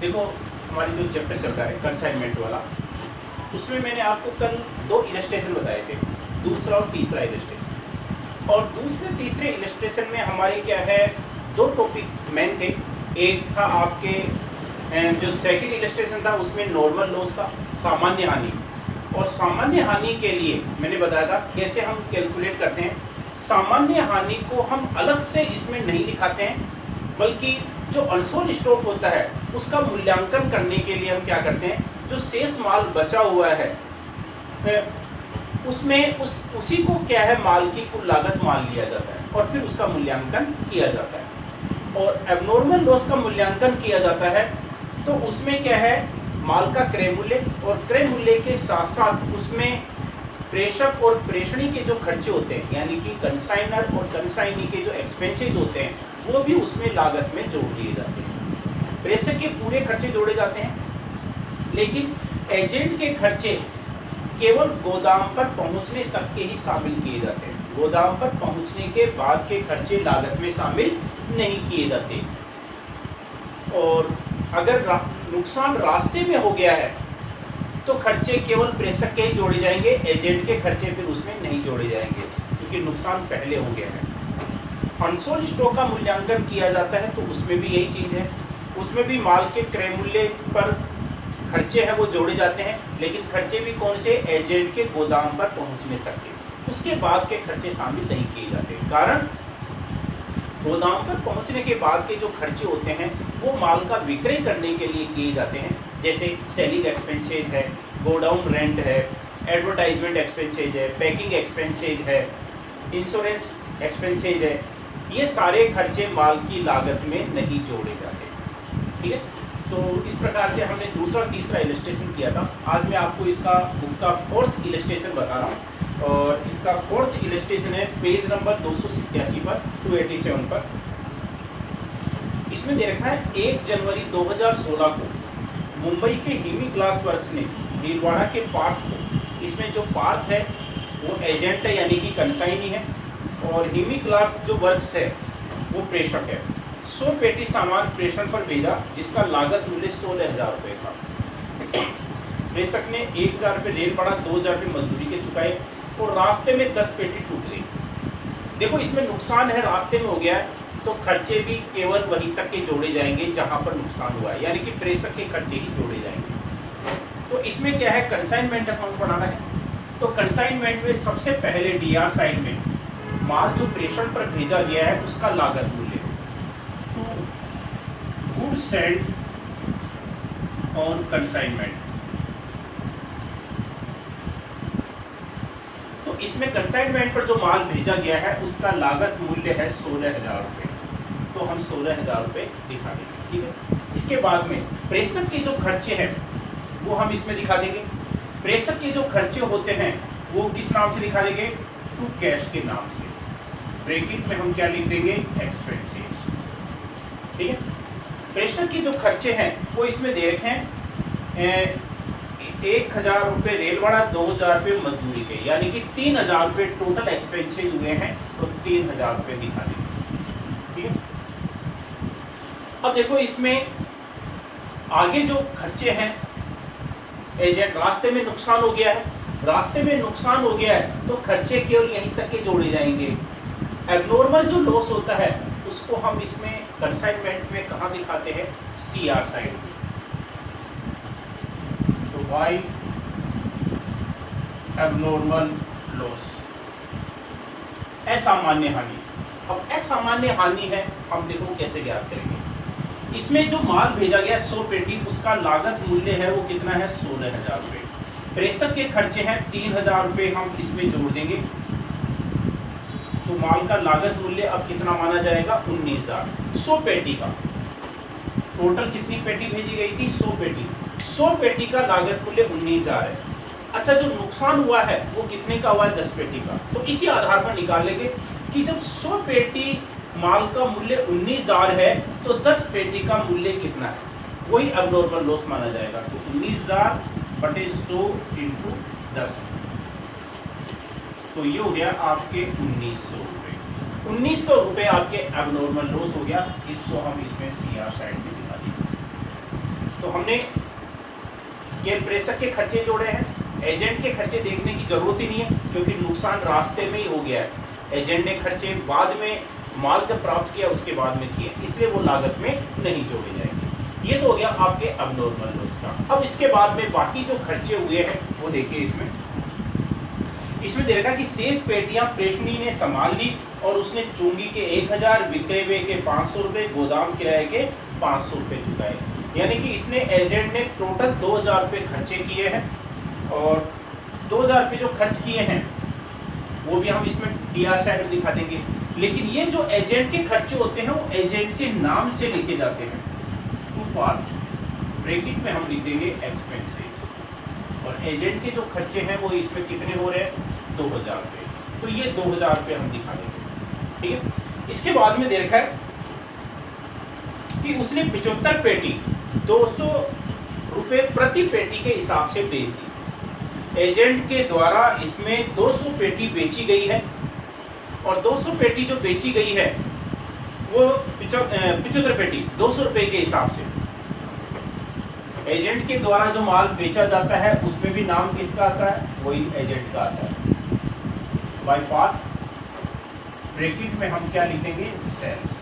देखो हमारी जो चैप्टर चल रहा है कंसाइनमेंट वाला, उसमें मैंने आपको कल 2 इलस्ट्रेशन बताए थे, दूसरा और तीसरा इलस्ट्रेशन। और दूसरे तीसरे इलस्ट्रेशन में हमारे क्या है 2 टॉपिक मेन थे। एक था आपके जो सेकंड इलस्ट्रेशन था उसमें नॉर्मल लॉस था, सामान्य हानि। और सामान्य हानि के लिए मैंने बताया था कैसे हम कैलकुलेट करते हैं। सामान्य हानि को हम अलग से इसमें नहीं दिखाते हैं, बल्कि जो अनसोल्ड स्टॉक होता है उसका मूल्यांकन करने के लिए हम क्या करते हैं, जो शेष माल बचा हुआ है उसमें उसी को क्या है माल की कुल लागत मान लिया जाता है और फिर उसका मूल्यांकन किया जाता है। और एबनॉर्मल लॉस का मूल्यांकन किया जाता है तो उसमें क्या है माल का क्रय मूल्य, और क्रय मूल्य के साथ साथ उसमें प्रेषक और प्रेषणी के जो खर्चे होते हैं, यानी कि कंसाइनर और कंसाइनी के जो एक्सपेंसेज होते हैं वो भी उसमें लागत में जोड़ दिए जाते हैं। प्रेषक के पूरे खर्चे जोड़े जाते हैं, लेकिन एजेंट के खर्चे केवल गोदाम पर पहुंचने तक के ही शामिल किए जाते हैं। गोदाम पर पहुंचने के बाद के खर्चे लागत में शामिल नहीं किए जाते। और अगर नुकसान रास्ते में हो गया है तो खर्चे केवल प्रेषक के ही जोड़े जाएंगे, एजेंट के खर्चे फिर उसमें नहीं जोड़े जाएंगे क्योंकि नुकसान पहले हो गया है। अनसोल्ड स्टॉक का मूल्यांकन किया जाता है तो उसमें भी यही चीज़ है, उसमें भी माल के क्रय मूल्य पर खर्चे हैं वो जोड़े जाते हैं, लेकिन खर्चे भी कौन से, एजेंट के गोदाम पर पहुंचने तक के, उसके बाद के खर्चे शामिल नहीं किए जाते। कारण गोदाम पर पहुंचने के बाद के जो खर्चे होते हैं वो माल का विक्रय करने के लिए किए जाते हैं, जैसे सेलिंग एक्सपेंसेज है, गोडाउन रेंट है, एडवर्टाइजमेंट एक्सपेंसेज है, पैकिंग एक्सपेंसेज है, इंश्योरेंस एक्सपेंसेज है। ये सारे खर्चे माल की लागत में नहीं जोड़े जाते। ठीक है, तो इस प्रकार से हमने दूसरा तीसरा इलस्ट्रेशन किया था। आज मैं आपको इसका बुक का 4th इलस्ट्रेशन बता रहा हूँ, और इसका 4th इलस्ट्रेशन है पेज नंबर 287 पर 287 पर। इसमें दे रखा है 1 जनवरी 2016 को मुंबई के हिमी ग्लास वर्क्स ने भीलवाड़ा के पार्थ को, इसमें जो पार्थ है वो एजेंट है यानी कि कंसाइनी है, और हिमी ग्लास जो वर्क्स है वो प्रेषक है। 100 पेटी सामान प्रेषण पर भेजा जिसका लागत मूल्य 16,000 रुपये था। प्रेषक ने 1,000 रुपये रेल भाड़ा, 2,000 रुपये मजदूरी के चुकाए और रास्ते में 10 पेटी टूट गई। देखो इसमें नुकसान है, रास्ते में हो गया है तो खर्चे भी केवल वहीं तक के जोड़े जाएंगे जहां पर नुकसान हुआ है, यानी कि प्रेषक के खर्चे ही जोड़े जाएंगे। तो इसमें क्या है, कंसाइनमेंट अकाउंट बनाना है। तो कंसाइनमेंट में सबसे पहले डीआर साइड में माल जो प्रेषण पर भेजा गया है उसका लागत मूल्य, गुड्स सेंड ऑन कंसाइनमेंट। तो इसमें कंसाइनमेंट पर जो माल भेजा गया है उसका लागत मूल्य है 16,000 रुपये, तो हम 16,000 रुपये दिखा देंगे। ठीक है, इसके बाद में प्रेषक के जो खर्चे हैं वो हम इसमें दिखा देंगे। प्रेषक के जो खर्चे होते हैं वो किस नाम से दिखा देंगे, टू कैश के नाम से। ब्रैकेट में हम क्या लिख देंगे, एक्सपेंसेस। ठीक है, प्रेषक के जो खर्चे हैं वो इसमें दे रखे हैं 1,000 रुपये रेल भाड़ा, 2,000 रुपये मजदूरी के, यानी कि 3,000 रुपये टोटल एक्सपेंसेस हुए हैं, तो 3,000 रुपये दिखा देंगे। ठीक है, अब देखो इसमें आगे जो खर्चे हैं, एजेंट रास्ते में नुकसान हो गया है, रास्ते में नुकसान हो गया है तो खर्चे केवल यहीं तक के जोड़े जाएंगे। एबनॉर्मल जो लॉस होता है उसको हम इसमें कंसाइनमेंट में कहाँ दिखाते हैं, सीआर साइड में। तो वाई एबनॉर्मल लॉस, असामान्य हानि। अब असामान्य हानि है, हम देखो कैसे ज्ञात करेंगे। इसमें जो माल भेजा गया 100 पेटी, उसका लागत मूल्य है वो कितना है, 16,000 रुपये। प्रेषक के खर्चे हैं 3,000 रुपये, हम इसमें जोड़ देंगे तो माल का लागत मूल्य अब कितना माना जाएगा, 19,000। 100 पेटी का टोटल कितनी पेटी भेजी गई थी, 100 पेटी। 100 पेटी का लागत मूल्य 19,000 है। अच्छा, जो नुकसान हुआ है वो कितने का हुआ है, 10 पेटी का। तो इसी आधार पर निकाल लेंगे कि जब 100 पेटी माल का मूल्य 19,000 है तो 10 पेटी का मूल्य कितना है, वही एबनॉर्मल लॉस माना जाएगा। तो 19,000 बटे 100 इंटू 10, तो ये हो गया आपके 1,900 रुपये। 1,900 रुपये आपके एबनॉर्मल लॉस हो गया। इसको हम इसमें सीआर साइड में दिखा देंगे। हमने ये प्रेषक के खर्चे जोड़े हैं, एजेंट के खर्चे देखने की जरूरत ही नहीं है क्योंकि नुकसान रास्ते में ही हो गया है। एजेंट ने खर्चे बाद में माल जब प्राप्त किया उसके बाद में किए, इसलिए वो लागत में नहीं जोड़े जाएंगे। ये तो हो गया आपके अबनॉर्मल लॉस का। अब इसके बाद में बाकी जो खर्चे हुए हैं वो देखिए। इसमें देखा कि शेष पेटियां प्रेषणी ने संभाल ली और उसने चुंगी के 1000, विक्रय व्यय के 500 रुपये, गोदाम किराए के 500 रुपये चुकाए। यानी कि इसने एजेंट ने टोटल 2000 रुपये खर्चे किए हैं और 2000 रुपये जो खर्च किए हैं वो भी हम इसमें टीआर साइड में दिखा देंगे। लेकिन ये जो एजेंट के खर्चे होते हैं वो एजेंट के नाम से लिखे जाते हैं। टू पार्ट ब्रैकेट में हम लिख देंगे एक्सपेंसेस और एजेंट के जो खर्चे हैं वो इसमें कितने हो रहे हैं 2000 रुपये। तो ये 2000 रुपये हम दिखा देंगे, ठीक है। इसके बाद में देखा है कि उसने 75 पेटी 200 रुपये प्रति पेटी के हिसाब से बेच दी। एजेंट के द्वारा इसमें 200 पेटी बेची गई है और 200 पेटी जो बेची गई है वो 75 पेटी 200 रुपये के हिसाब से। एजेंट के द्वारा जो माल बेचा जाता है उसमें भी नाम किसका आता है, वही एजेंट का आता है। बाय पार्ट ब्रैकेट में हम क्या लिखेंगे, सेल्स।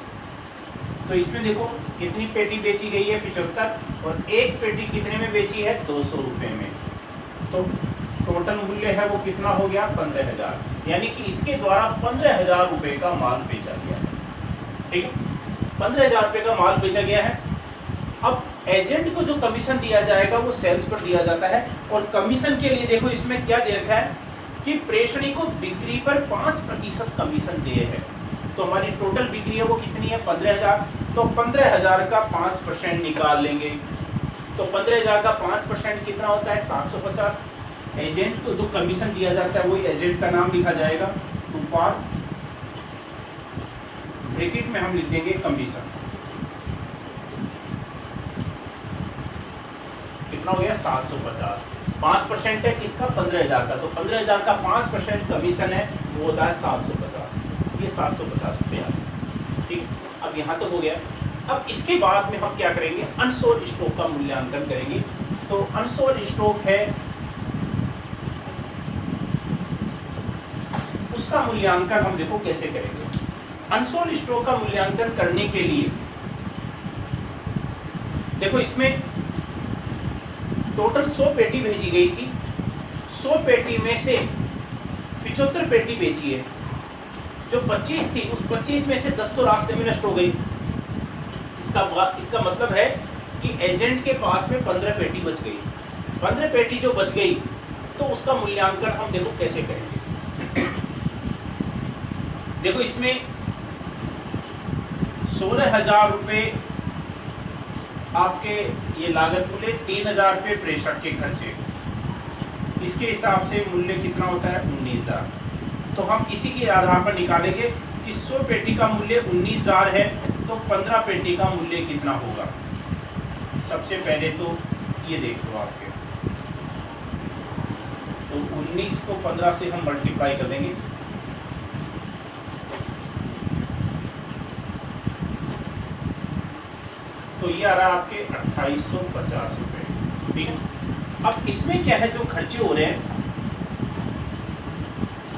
तो इसमें देखो कितनी पेटी बेची गई है 75 और एक पेटी कितने में बेची है 200 रुपये में। तो टोटल मूल्य है वो कितना हो गया 15,000। यानी कि इसके द्वारा 15,000 रुपये का माल बेचा गया है, ठीक है। 15,000 रुपये का माल बेचा गया है। अब एजेंट को जो कमीशन दिया जाएगा वो सेल्स पर दिया जाता है और कमीशन के लिए देखो इसमें क्या दे रखा है कि प्रेषणी को बिक्री पर 5% कमीशन दिए है। तो हमारी टोटल बिक्री है वो कितनी है 15,000। तो 15,000 का 5% निकाल लेंगे तो 15,000 का 5% कितना होता है 750। एजेंट को जो कमीशन दिया जाता है वही एजेंट का नाम लिखा जाएगा। टू पार्ट ब्रैकेट में हम लिख देंगे कमीशन। कितना हो गया 750। 5% है किसका 15,000 का, तो 15,000 का 5% कमीशन है वो होता है 750। ये 750 रुपये आता है, ठीक। अब यहाँ तो हो गया। अब इसके बाद में हम क्या करेंगे, अनसोल्ड स्टॉक का मूल्यांकन करेंगे। तो अनसोल्ड स्टॉक है उसका मूल्यांकन हम देखो कैसे करेंगे। अनसोल्ड स्टॉक का मूल्यांकन करने के लिए देखो इसमें टोटल 100 पेटी भेजी गई थी। 100 पेटी में से 75 पेटी बेची है। जो 25 थी उस 25 में से 10 तो रास्ते में नष्ट हो गई। इसका मतलब है कि एजेंट के पास में 15 पेटी बच गई। 15 पेटी जो बच गई तो उसका मूल्यांकन हम देखो कैसे करेंगे। देखो इसमें 16,000 रुपये आपके ये लागत मूल्य, 3,000 रुपये प्रेषक के खर्चे, इसके हिसाब से मूल्य कितना होता है 19,000। तो हम इसी के आधार पर निकालेंगे कि 100 पेटी का मूल्य 19,000 है तो 15 पेटी का मूल्य कितना होगा। सबसे पहले तो ये देख लो आपके, तो 19 को 15 से हम मल्टीप्लाई कर देंगे तो ये आ रहा है आपके 2850 रुपये, ठीक है। अब इसमें क्या है जो खर्चे हो रहे हैं,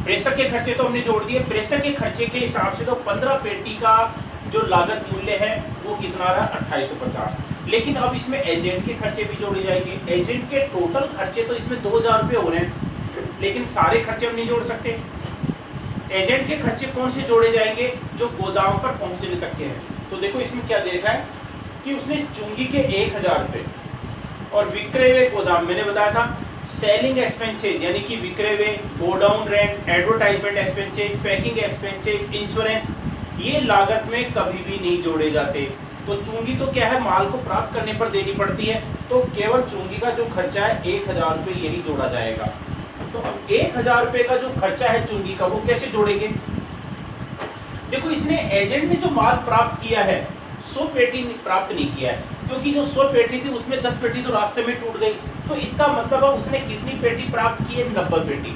प्रेषक के खर्चे तो हमने जोड़ दिए। प्रेषक के खर्चे के हिसाब से तो 15 पेटी का जो लागत मूल्य है वो कितना रहा 2850। लेकिन अब इसमें एजेंट के खर्चे भी जोड़े जाएंगे। एजेंट के टोटल खर्चे तो इसमें 2000 रुपये हो रहे हैं लेकिन सारे खर्चे हम नहीं जोड़ सकते। एजेंट के खर्चे कौन से जोड़े जाएंगे, जो गोदाम पर पहुंचने तक के हैं। तो देखो इसमें क्या देखा है कि उसने चुंगी के 1000 रुपये और विक्रय व्यय गोदाम, मैंने बताया था सेलिंग एक्सपेंसेज यानी कि विक्रय व्यय, godown rent, advertisement expenses, packing expenses, insurance, ये लागत में कभी भी नहीं जोड़े जाते। तो चुंगी तो क्या है माल को प्राप्त करने पर देनी पड़ती है, तो केवल चुंगी का जो खर्चा है 1000 रुपये यही जोड़ा जाएगा। तो अब 1000 रुपये का जो खर्चा है चुंगी का वो कैसे जोड़ेंगे। देखो इसने एजेंट ने जो माल प्राप्त किया है 100 पेटी प्राप्त नहीं किया है, क्योंकि जो 100 पेटी थी उसमें 10 पेटी तो रास्ते में टूट गई। तो इसका मतलब है उसने कितनी पेटी प्राप्त की है 90 पेटी।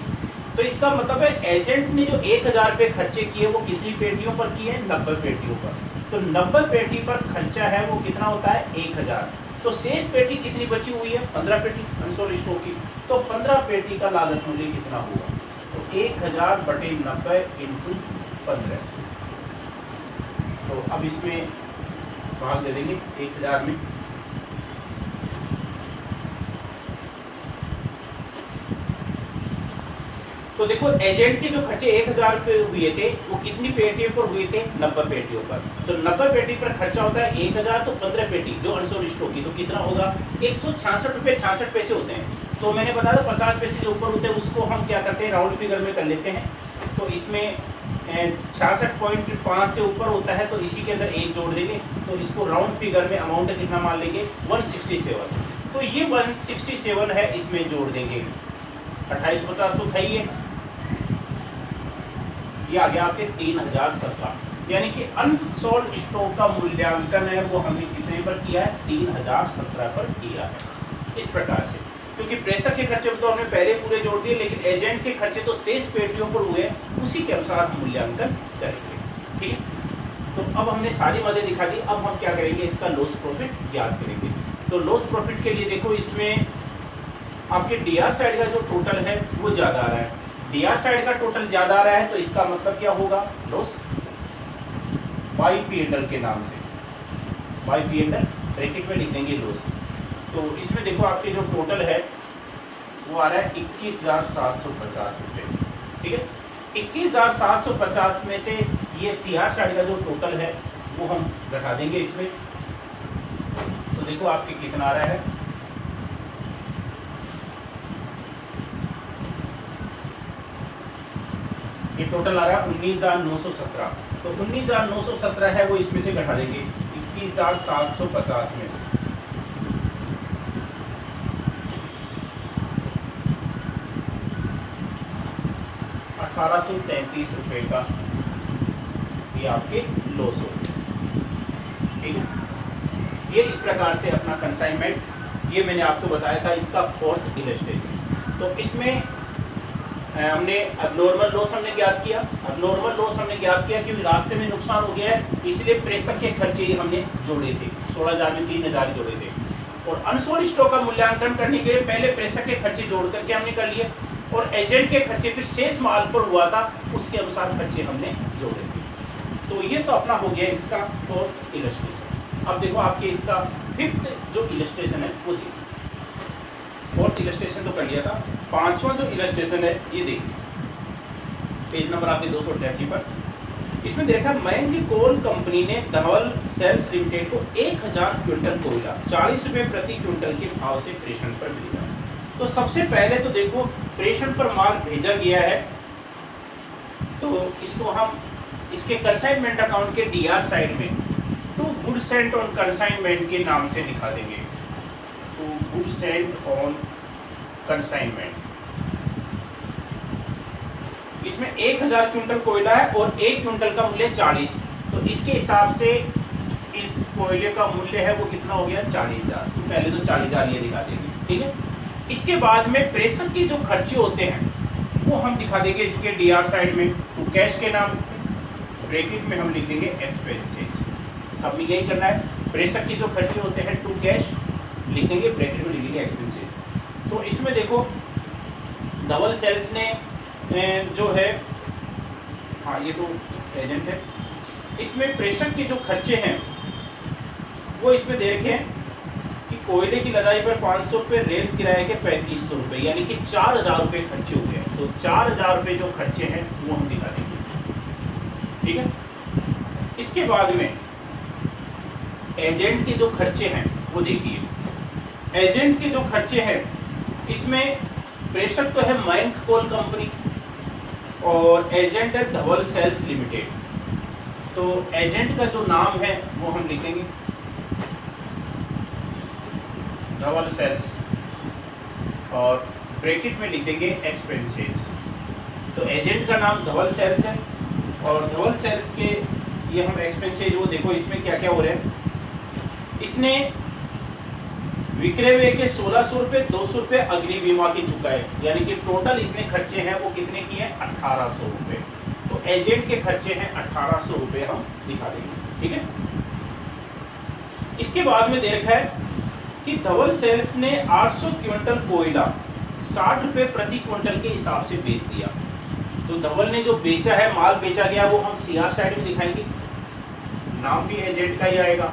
तो इसका मतलब है एजेंट ने जो 1000 रुपये खर्चे किए वो कितनी पेटियों पर किए 90 पेटियों पर। तो 90 पेटी पर खर्चा है वो कितना होता है 1000। तो शेष पेटी कितनी बची हुई है? 15 पेटी अनसोल्ड स्टॉक की। तो 15 पेटी का लागत मूल्य कितना होगा? तो 1000/90 इंटू 15। तो अब इसमें भाग दे देंगे 1000 में। तो देखो एजेंट के जो खर्चे 1000 पे हुए थे वो कितनी पेटियों पर हुए थे? 90 पेटियों पर। तो 90 पेटी पर खर्चा होता है 1000, तो 15 पेटी जो अनसोल्ड स्टॉक की, तो कितना होगा? 166 रुपये 66 पैसे होते हैं। तो मैंने बताया 50 पैसे जो ऊपर होते हैं उसको हम क्या करते हैं? राउंड फिगर में कर लेते हैं। तो इसमें 66.5 से ऊपर होता है तो इसी के अंदर 1 जोड़ देंगे। तो इसको राउंड फिगर में अमाउंट कितना मान लेंगे? 167। तो ये 167 है, इसमें जोड़ देंगे। 2850 तो था ही है, ये आ गया आपके 3017। यानी कि अनसोल्ड स्टॉक का मूल्यांकन है वो हमने कितने पर किया है? 3017 पर किया है। इस प्रकार से, क्योंकि प्रेषक के खर्चे तो हमने पहले पूरे जोड़ दिए, लेकिन एजेंट के खर्चे तो शेष पेटियों पर हुए, उसी के अनुसार हम मूल्यांकन करेंगे। ठीक है, तो अब हमने सारी मदद दिखा दी। अब हम क्या करेंगे? इसका लॉस प्रॉफिट ज्ञात करेंगे। तो लॉस प्रॉफिट के लिए देखो, इसमें आपके डीआर साइड का जो टोटल है वो ज्यादा आ रहा है। डीआर साइड का टोटल ज्यादा आ रहा है तो इसका मतलब क्या होगा? लॉस बाय पी&एल के नाम से, बाय पी&एल ब्रैकेट में लिख देंगे लॉस। तो इसमें देखो आपके जो टोटल है वो आ रहा है 21,750 रुपये। ठीक है, 21,750 में से ये सीआर साइड का जो टोटल है वो हम घटा देंगे इसमें। तो देखो आपके कितना आ रहा है? ये टोटल आ रहा है 19,917। तो 19,917 है वो इसमें से घटा देंगे 21,750 में से। 1833 रुपए का ये आपके लॉस हो। ठीक है, ये इस प्रकार से अपना कंसाइनमेंट, ये मैंने आपको बताया था इसका 4th इलस्ट्रेशन। तो इसमें हमने अबनॉर्मल लॉस हमने ज्ञात किया। अबनॉर्मल लॉस हमने ज्ञात किया क्योंकि रास्ते में नुकसान हो गया है, इसलिए प्रेषक के खर्चे हमने जोड़े थे। 16,000 में 3,000 जोड़े थे। और अनसोल्ड स्टॉक का मूल्यांकन करने के लिए पहले प्रेषक के खर्चे जोड़ करके हमने कर लिए, और एजेंट के खर्चे फिर शेष माल पर हुआ था उसके अनुसार खर्चे हमने जोड़े थे। तो ये तो अपना हो गया इसका 4th इलस्ट्रेशन। अब देखो आपके इसका 5th जो इलस्ट्रेशन है वो देखिए। 4th इलस्ट्रेशन तो कर लिया था, 5वां जो इलस्ट्रेशन है ये देखिए, पेज नंबर आपके 288 पर। इसमें देखा मयंक कोल कंपनी ने धवल सेल्स लिमिटेड को 1000 क्विंटल कोयला 40 रुपये प्रति क्विंटल के भाव से प्रेषण पर भेजा। तो सबसे पहले तो देखो प्रेषण पर माल भेजा गया है, तो इसको हम इसके कंसाइनमेंट अकाउंट के डीआर साइड में to good sent on consignment के नाम से दिखा देंगे। To good sent on consignment. इसमें 1000 क्विंटल कोयला है और 1 क्विंटल का मूल्य 40। तो इसके हिसाब से इस कोयले का मूल्य है वो कितना हो गया? 40,000। तो पहले तो 40,000 ये दिखा देंगे। ठीक है, इसके बाद में प्रेषक के जो खर्चे होते हैं वो हम दिखा देंगे इसके डीआर साइड में टू कैश के नाम से। ब्रैकेट में हम लिख देंगे एक्सपेंसेस। सब में यही करना है, प्रेषक के जो खर्चे होते हैं टू कैश लिख देंगे, ब्रैकेट में लिख देंगे एक्सपेंसेस। तो इसमें देखो धवल सेल्स ने जो है, हाँ ये तो एजेंट है, इसमें प्रेषक के जो खर्चे हैं वो इसमें दे रखे हैं कि कोयले की लदाई पर 500 रुपये, रेल किराए के 3500 रुपये, यानी कि 4000 रुपये खर्चे हो गए। तो 4000 रुपये जो खर्चे हैं वो हम दिखा देंगे। ठीक है, इसके बाद में एजेंट के जो खर्चे हैं वो देखिए। एजेंट के जो खर्चे हैं इसमें प्रेषक तो है मयंक कोल कंपनी और एजेंट है धवल सेल्स लिमिटेड। तो एजेंट का जो नाम है वो हम लिखेंगे धवल सेल्स और ब्रैकेट में लिख देंगे एक्सपेंसेस। तो एजेंट का नाम धवल सेल्स है और धवल सेल्स के ये हम एक्सपेंसेस वो देखो इसमें क्या क्या हो रहे हैं। इसने विक्रय व्यय के 1600 रुपये, 200 रुपये अग्नि बीमा के चुकाए, यानी कि टोटल इसने खर्चे हैं वो कितने किए हैं? 1800 रुपये। तो एजेंट के खर्चे हैं 1800 रुपये हम दिखा देंगे। ठीक है, इसके बाद में दे रखा है कि धवल सेल्स ने 800 क्विंटल कोयला 60 रुपए प्रति क्विंटल के हिसाब से बेच दिया। तो धवल ने जो बेचा है, माल बेचा गया, वो हम सीआर साइड में दिखाएंगे, नाम भी एजेंट का ही आएगा।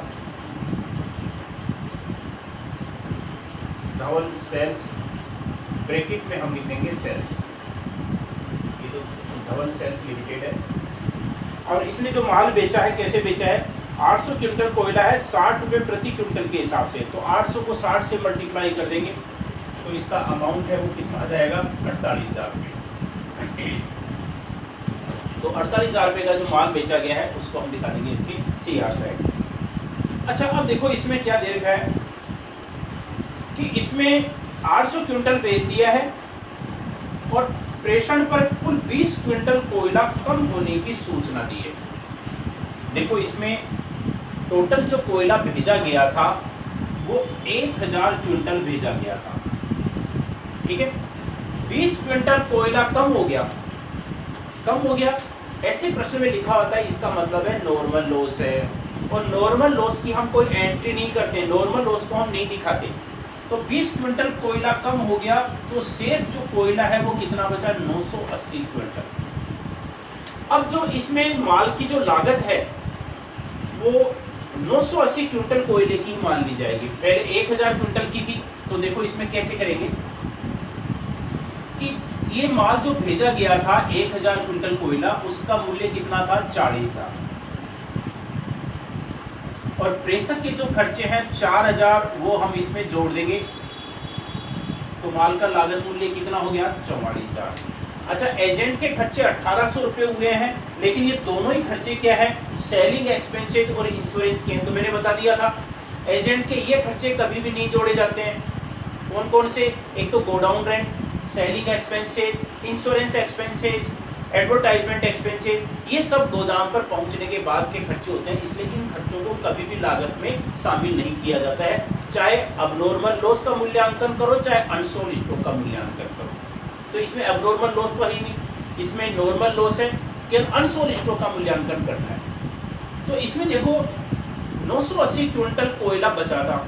धवल सेल्स, ब्रैकेट में हम लिखेंगे सेल्स, ये तो धवल सेल्स लिमिटेड है। और इसने जो माल बेचा है, कैसे बेचा है, 800 क्विंटल कोयला है 60 रुपए प्रति क्विंटल के हिसाब से। तो 800 को 60 से मल्टीप्लाई कर देंगे तो इसका अमाउंट है वो कितना आ जाएगा, 48,000 रुपये। तो 48,000 रुपये का जो माल बेचा गया है उसको हम दिखा देंगे इसकी सीआर साइड। अच्छा, अब देखो इसमें क्या दे रखा है कि इसमें 800 क्विंटल बेच दिया है और प्रेषण पर कुल 20 क्विंटल कोयला कम होने की सूचना दी है। देखो इसमें टोटल जो कोयला भेजा गया था वो 1000 क्विंटल भेजा गया था, ठीक है। 20 क्विंटल कोयला कम हो गया, कम हो गया, ऐसे प्रश्न में लिखा होता है, इसका मतलब है नॉर्मल लॉस है। और नॉर्मल लॉस की हम कोई एंट्री नहीं करते, नॉर्मल लॉस को हम नहीं दिखाते। तो 20 क्विंटल कोयला कम हो गया, तो शेष जो कोयला है वो कितना बचा, 980 क्विंटल। अब जो इसमें माल की जो लागत है वो 980 क्विंटल कोयले की मान ली जाएगी। पहले 1000 क्विंटल की थी, तो देखो इसमें कैसे करेंगे कि ये माल जो भेजा गया था 1000 क्विंटल कोयला, उसका मूल्य कितना था, 40,000। और प्रेषक के जो खर्चे हैं 4000, वो हम इसमें जोड़ देंगे, तो माल का लागत मूल्य कितना हो गया, 44,000। अच्छा, एजेंट के खर्चे 1800 रुपये हुए हैं, लेकिन ये दोनों ही खर्चे क्या है, सेलिंग एक्सपेंसेस और इंश्योरेंस के हैं। तो मैंने बता दिया था एजेंट के ये खर्चे कभी भी नहीं जोड़े जाते हैं। कौन कौन से, एक तो godown rent, selling expenses, insurance expenses, advertisement expenses, ये सब गोदाम पर पहुंचने के बाद के खर्चे होते हैं। इसलिए इन खर्चों को कभी भी लागत में शामिल नहीं किया जाता है, चाहे अबनॉर्मल लॉस का मूल्यांकन करो, चाहे अनसोल्ड स्टॉक का मूल्यांकन करो। तो इसमें अबनॉर्मल लॉस तो ही नहीं, इसमें नॉर्मल लॉस है कि अनसोल्ड स्टॉक का मूल्यांकन करना है। तो इसमें देखो 980 क्विंटल कोयला बचा था,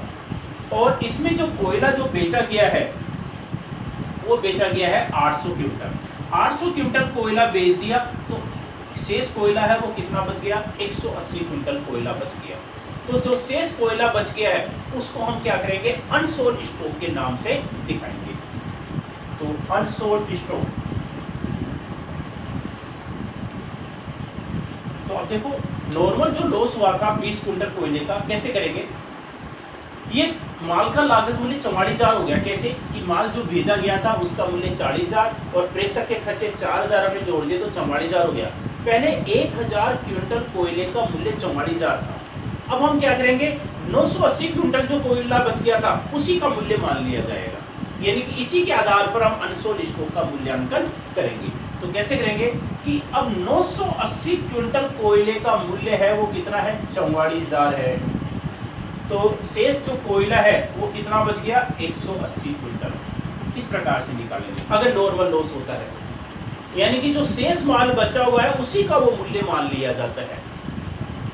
और इसमें जो कोयला जो बेचा गया है वो बेचा गया है 800 क्विंटल। 800 क्विंटल कोयला बेच दिया, तो शेष कोयला है वो कितना बच गया, 180 क्विंटल कोयला बच गया। तो जो शेष कोयला बच गया है उसको हम क्या करेंगे, अनसोल्ड स्टॉक के नाम से दिखाएंगे। तो अनसोल्ड स्टॉक, तो अब देखो नॉर्मल जो लॉस हुआ था 20 क्विंटल कोयले का, कैसे करेंगे, ये माल का लागत मूल्य 44,000 हो गया। कैसे कि माल जो भेजा गया था उसका मूल्य 40,000 और प्रेषक के खर्चे 4,000 हमने जोड़ दिए तो 44,000 हो गया। पहले 1000 क्विंटल कोयले का मूल्य 44,000 था। अब हम क्या करेंगे, 980 क्विंटल जो कोयला बच गया था उसी का मूल्य मान लिया जाएगा, यानी कि इसी के आधार पर हम अनसोल्ड स्टॉक का मूल्यांकन करेंगे। तो कैसे करेंगे कि अब 980 क्विंटल कोयले का मूल्य है वो कितना है, 44,000 है। तो शेष जो कोयला है वो कितना बच गया, 180 क्विंटल। इस प्रकार से निकालेंगे अगर नॉर्मल लॉस होता है, यानी कि जो शेष माल बचा हुआ है उसी का वो मूल्य मान लिया जाता है।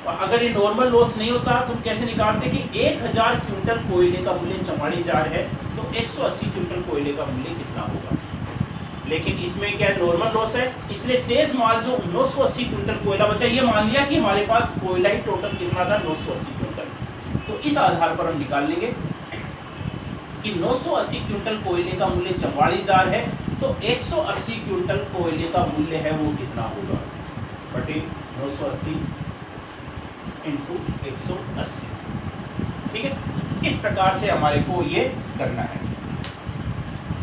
और अगर ये नॉर्मल लॉस नहीं होता तो कैसे निकालते कि 1000 क्विंटल कोयले का मूल्य 44,000 है, तो 180 क्विंटल कोयले का मूल्य कितना होगा। लेकिन इसमें क्या नॉर्मल लॉस है, इसलिए शेष माल जो 980 क्विंटल कोयला बचा, ये मान लिया कि हमारे पास कोयला ही टोटल कितना था, 980 क्विंटल। तो इस आधार पर हम निकाल लेंगे कि 980 क्विंटल कोयले का मूल्य 44,000 है, तो 180 क्विंटल कोयले का मूल्य है वो कितना होगा, बटे 980 इंटू 180। ठीक है, इस प्रकार से हमारे को ये करना है।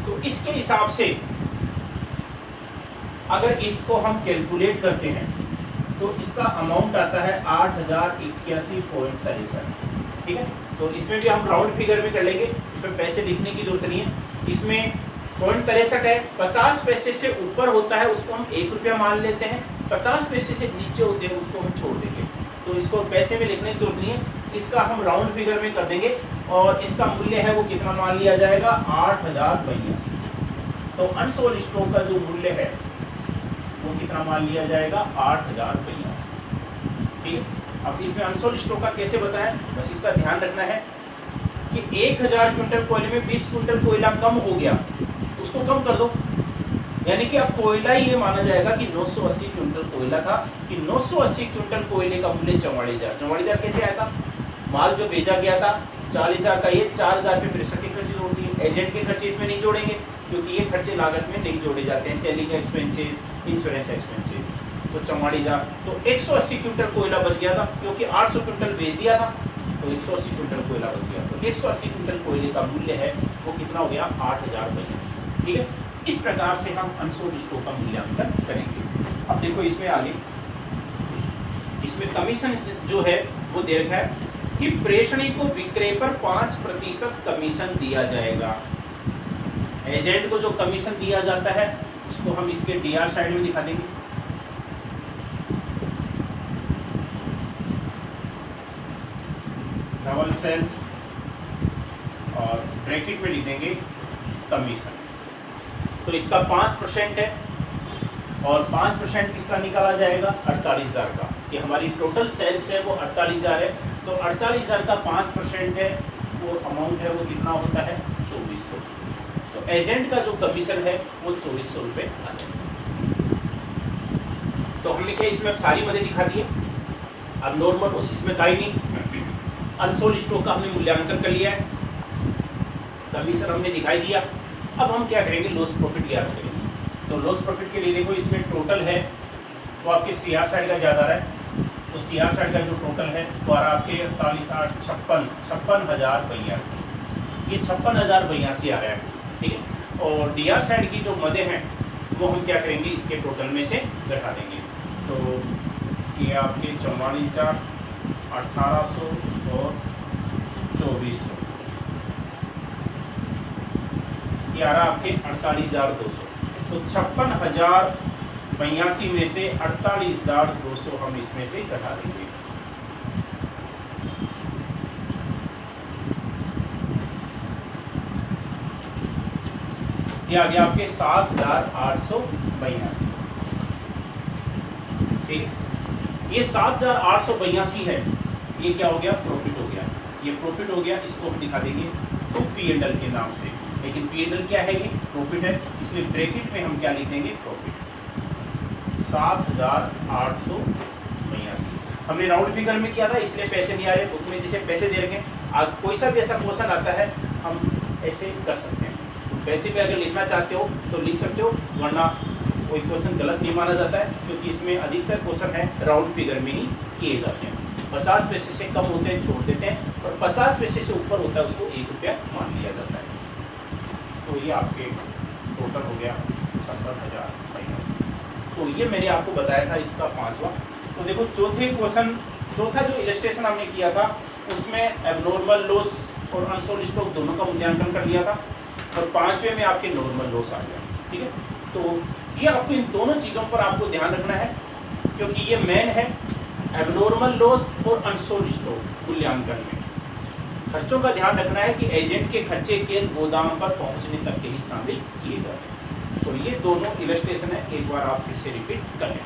तो इसके हिसाब से अगर इसको हम कैलकुलेट करते हैं तो इसका अमाउंट आता है 8,081.63। ठीक है, तो इसमें भी हम राउंड फिगर में कर लेंगे, इसमें पैसे लिखने की जरूरत नहीं है। इसमें 0.63 है, 50 पैसे से ऊपर होता है उसको हम 1 रुपया मान लेते हैं, 50 पैसे से नीचे होते हैं उसको हम छोड़ देंगे। तो इसको पैसे में लिखने की जरूरत नहीं है, इसका हम राउंड फिगर में कर देंगे और इसका मूल्य है वो कितना मान लिया जाएगा, 8,082। तो अनसोल्ड स्टॉक का जो मूल्य है वो कितना मान लिया जाएगा, 8,082। ठीक है, अब इसमें अनसोल्ड स्टॉक का कैसे बताएं, बस इसका ध्यान रखना है कि 1000 क्विंटल कोयले में 20 क्विंटल कोयला कम हो गया, उसको कम कर दो, यानी कि अब कोयला ये माना जाएगा कि 980 क्विंटल कोयला था, कि 980 क्विंटल कोयले का मूल्य 44,000 कैसे आया था? माल जो भेजा गया था 40,000 का, ये 4,000 पे प्रेषक के खर्चे जोड़ दिए, एजेंट के खर्चे इसमें नहीं जोड़ेंगे क्योंकि ये खर्चे लागत में नहीं जोड़े जाते हैं, सेलिंग एक्सपेंसेस, इंश्योरेंस एक्सपेंसेस, तो 44,000, तो 180 क्विंटल कोयला बच गया था क्योंकि 800 क्विंटल बेच दिया था, तो 180 क्विंटल कोयला बच गया, तो 180 क्विंटल कोयले का मूल्य है वो कितना हो गया? 8,082। ठीक है, इस प्रकार से हम अनसोल्ड स्टॉक का मूल्यांकन करेंगे। अब देखो इसमें आगे, इसमें कमीशन जो है वो दे रखा है कि प्रेषणी को विक्रय पर 5% कमीशन दिया जाएगा। एजेंट को जो कमीशन दिया जाता है उसको हम इसके डीआर साइड में दिखा देंगे। डबल सेल्स और ब्रैकेट में लिख देंगे कमीशन। तो इसका 5% है और 5% किसका निकाला जाएगा? 48,000 का, कि हमारी टोटल सेल्स है वो 48,000 है, तो 48,000 का 5% है वो अमाउंट है वो कितना होता है? 2400। तो एजेंट का जो कमीशन है वो 2400 रुपये आ जाएगा। तो हमने क्या इसमें अब सारी मदद दिखा दी है। अब नॉर्मल लॉस इसमें था ही नहीं, अनसोल्ड स्टॉक का हमने मूल्यांकन कर लिया है, कमीशन हमने दिखाई दिया। अब हम क्या करेंगे? लॉस प्रॉफिट ज्ञात करेंगे। तो लॉस प्रॉफिट के लिए देखो इसमें टोटल है वो आपके सीआर साइड का ज़्यादा है, तो सीआर साइड का जो टोटल है वो आ रहा आपके 56,082, ये 56,082 आ रहा है। ठीक है, और डीआर साइड की जो मदें हैं वो हम क्या करेंगे? इसके टोटल में से घटा देंगे। तो ये आपके 44,000, 1,800 और 2,400, ये आ रहा आपके 48,200। तो 56,082 में से 48,200 हम इसमें से घटा देंगे। ये आ गया आपके 7,882। ठीक है, ये 7,882 है, ये क्या हो गया? प्रॉफिट हो गया। ये प्रॉफिट हो गया, इसको हम दिखा देंगे तो P&L के नाम से, लेकिन P&L क्या है? ये प्रॉफिट है, इसलिए ब्रैकेट में हम क्या लिख देंगे? प्रॉफिट। 7,882 हमने राउंड फिगर में किया था, इसलिए पैसे नहीं आ रहे बुक में, जैसे पैसे दे रखे। आज कोई सा भी ऐसा क्वेश्चन आता है हम ऐसे कर सकते हैं, पैसे पे अगर लिखना चाहते हो तो लिख सकते हो, वरना कोई क्वेश्चन गलत नहीं माना जाता है क्योंकि इसमें अधिकतर क्वेश्चन है राउंड फिगर में ही किए जाते हैं। 50 पैसे से कम होते हैं छोड़ देते हैं, और 50 पैसे से ऊपर होता है उसको 1 रुपया मान लिया जाता है। तो ये आपके टोटल हो गया 56,082। तो ये मैंने आपको बताया था इसका 5वां। तो देखो चौथा जो इलस्ट्रेशन हमने किया था उसमें एबनॉर्मल लॉस और अनसोल्ड स्टॉक दोनों का मूल्यांकन कर लिया था, और 5वें में आपके नॉर्मल लॉस आ गया। ठीक है, तो ये आपको इन दोनों चीज़ों पर आपको ध्यान रखना है क्योंकि ये मेन है एबनॉर्मल लॉस और अनसोल्ड स्टॉक मूल्यांकन में। खर्चों का ध्यान रखना है कि एजेंट के खर्चे केवल गोदाम पर पहुंचने तक के ही शामिल किए जाते हैं। तो ये दोनों इलस्ट्रेशन है, एक बार आप फिर से रिपीट करें।